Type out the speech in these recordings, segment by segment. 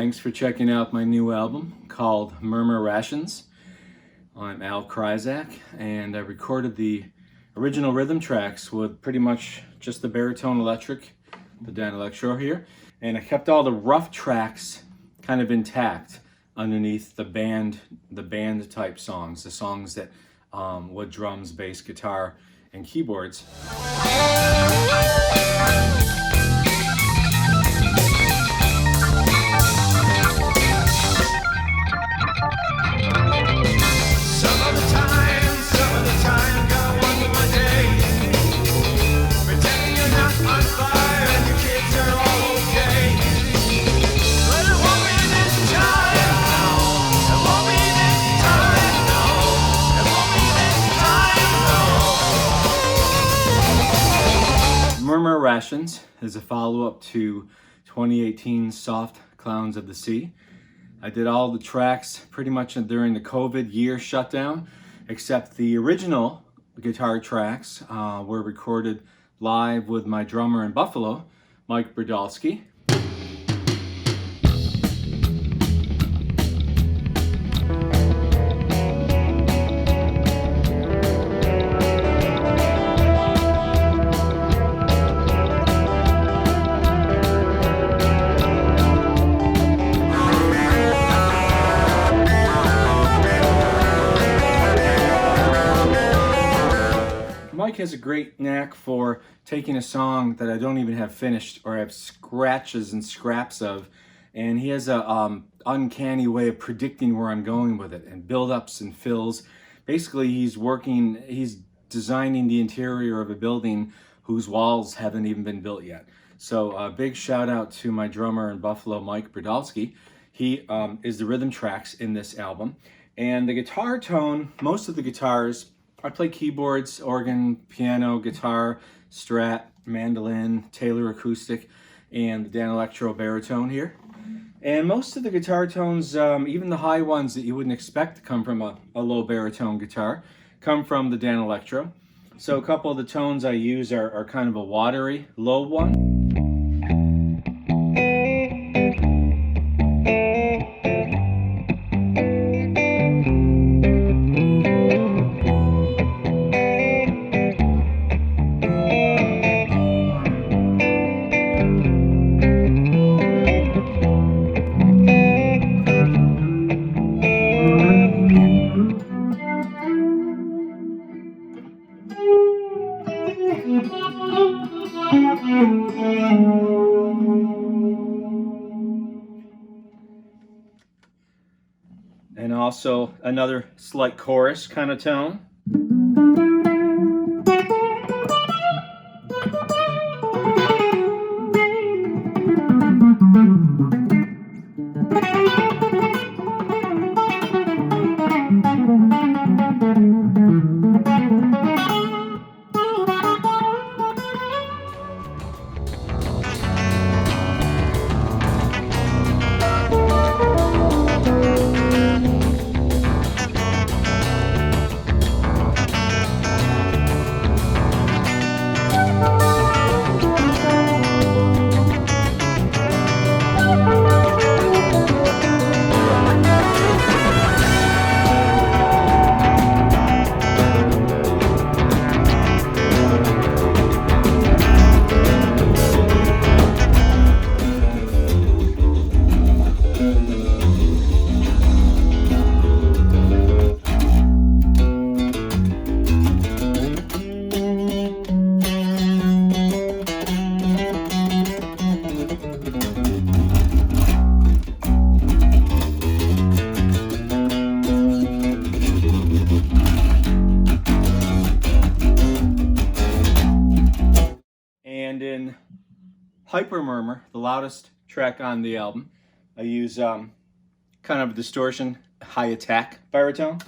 Thanks for checking out my new album called Murmur Rations. I'm Al Kryszak, and I recorded the original rhythm tracks with pretty much just the baritone electric, the Dan Electro here, and I kept all the rough tracks kind of intact underneath the band type songs, the songs that with drums, bass, guitar, and keyboards. Murmur Rations is a follow-up to 2018's Soft Clowns of the Sea. I did all the tracks pretty much during the COVID year shutdown, except the original guitar tracks were recorded live with my drummer in Buffalo, Mike Brydalski. Mike has a great knack for taking a song that I don't even have finished or have scratches and scraps of, and he has a uncanny way of predicting where I'm going with it, and build-ups and fills. Basically, he's designing the interior of a building whose walls haven't even been built yet. So a big shout out to my drummer in Buffalo, Mike Brydalski. He is the rhythm tracks in this album. And the guitar tone, most of the guitars, I play keyboards, organ, piano, guitar, Strat, mandolin, Taylor acoustic, and the Dan Electro baritone here. And most of the guitar tones, even the high ones that you wouldn't expect to come from a low baritone guitar, come from the Dan Electro. So a couple of the tones I use are kind of a watery, low one. And also another slight chorus kind of tone. And in Hyper Murmur, the loudest track on the album, I use kind of a distortion, high attack baritone.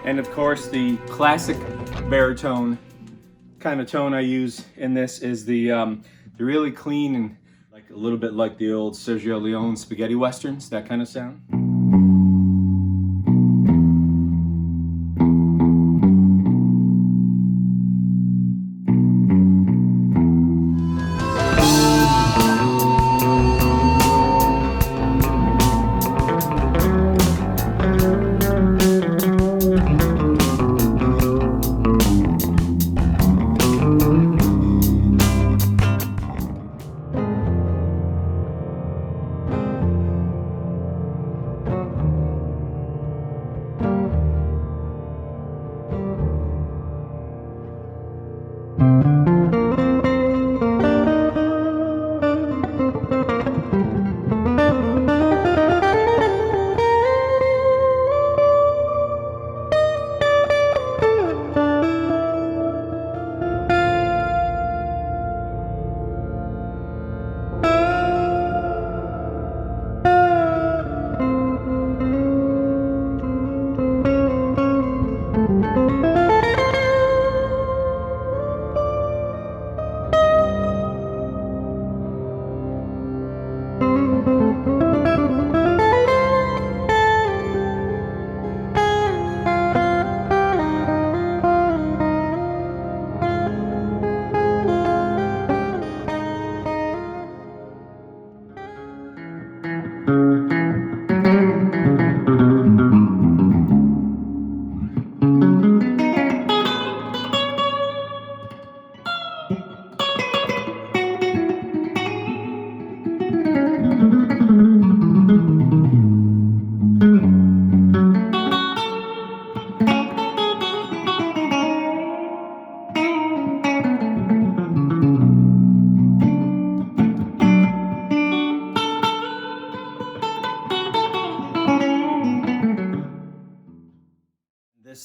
And of course, the classic baritone kind of tone I use in this is the really clean and like a little bit like the old Sergio Leone spaghetti westerns, that kind of sound.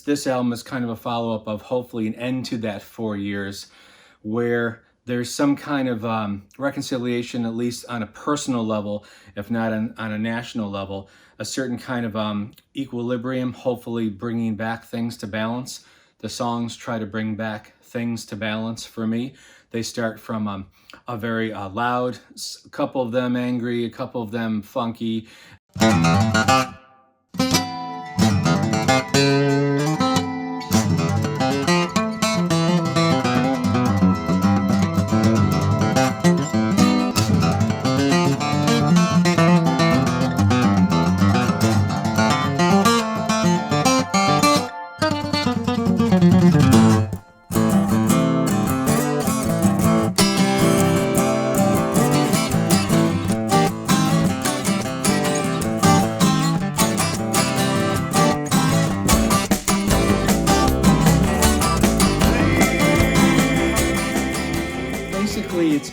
This album is kind of a follow-up of hopefully an end to that 4 years where there's some kind of reconciliation, at least on a personal level, if not on a national level, a certain kind of equilibrium, hopefully bringing back things to balance. The songs try to bring back things to balance for me. They start from a very loud, a couple of them angry, a couple of them funky.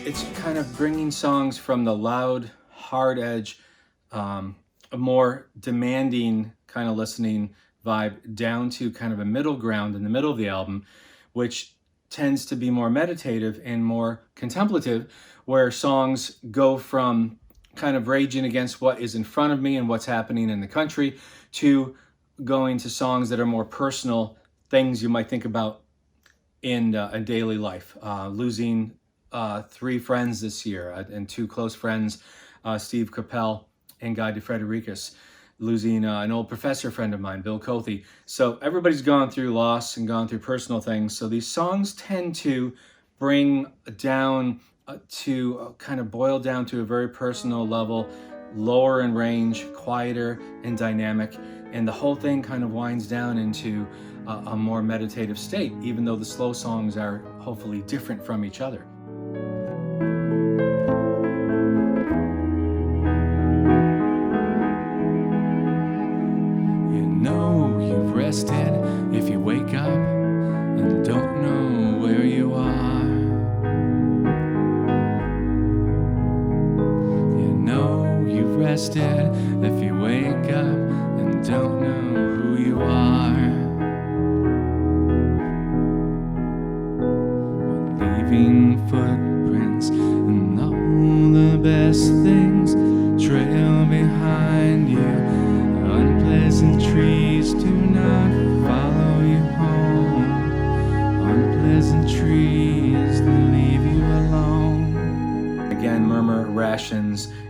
It's kind of bringing songs from the loud, hard edge, a more demanding kind of listening vibe down to kind of a middle ground in the middle of the album, which tends to be more meditative and more contemplative, where songs go from kind of raging against what is in front of me and what's happening in the country to going to songs that are more personal, things you might think about in daily life. Losing 3 friends this year and 2 close friends, Steve Capel and Guy DeFredericus. Losing an old professor friend of mine, Bill Cothe. So everybody's gone through loss and gone through personal things. So these songs tend to bring down to kind of boil down to a very personal level, lower in range, quieter and dynamic. And the whole thing kind of winds down into a more meditative state, even though the slow songs are hopefully different from each other. If you wake up and don't know where you are, you know you've rested. If you wake up and don't know who you are, we're leaving footprints and all the best things trail behind you. Unpleasant trees do not follow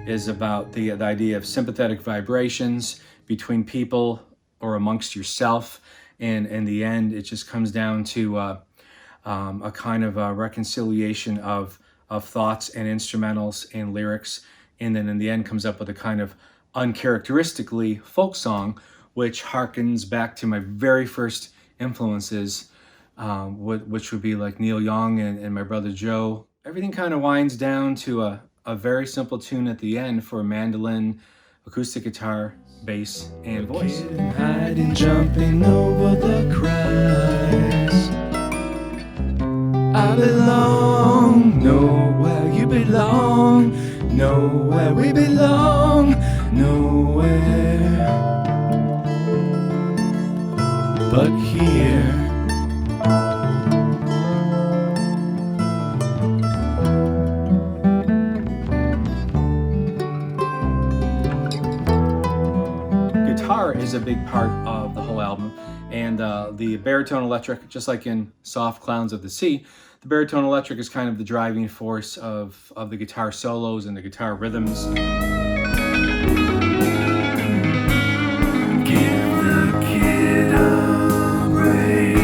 is about the idea of sympathetic vibrations between people or amongst yourself. And in the end, it just comes down to a kind of a reconciliation of thoughts and instrumentals and lyrics. And then in the end comes up with a kind of uncharacteristically folk song, which harkens back to my very first influences, which would be like Neil Young and my brother Joe. Everything kind of winds down to a very simple tune at the end for mandolin, acoustic guitar, bass, and voice. Hiding, jumping over the cries. I belong nowhere you belong, nowhere we belong, nowhere but here. Guitar is a big part of the whole album, and the baritone electric, just like in Soft Clowns of the Sea, the baritone electric is kind of the driving force of the guitar solos and the guitar rhythms. Give the kid a break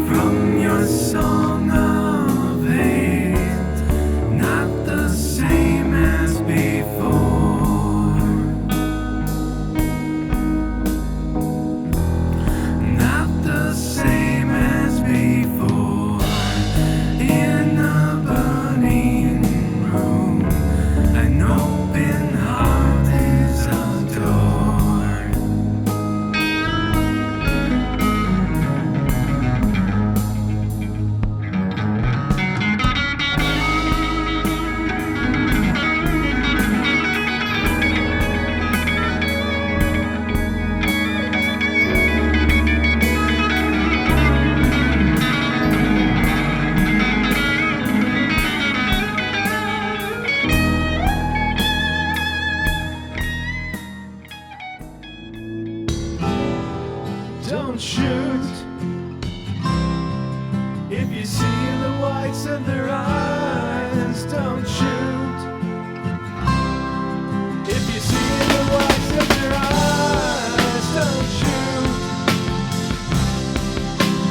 from your song of hate, not the same as before, not the same as before. In a burning room, an open heart is adored. Don't shoot if you see the whites of their eyes. Don't shoot if you see the whites of their eyes. Don't shoot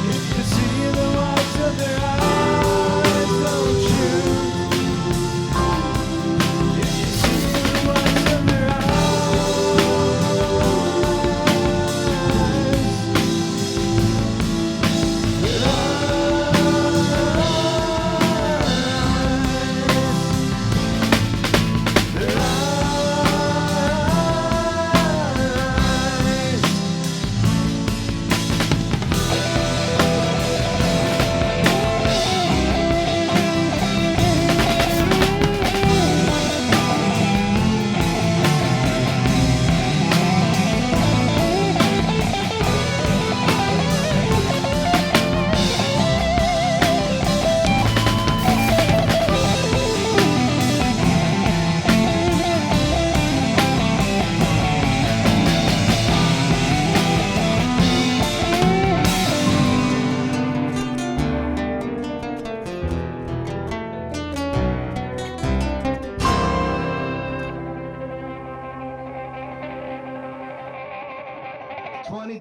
if you see the whites of their eyes. Don't shoot if you see the whites of their eyes.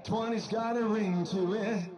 '20's got a ring to it.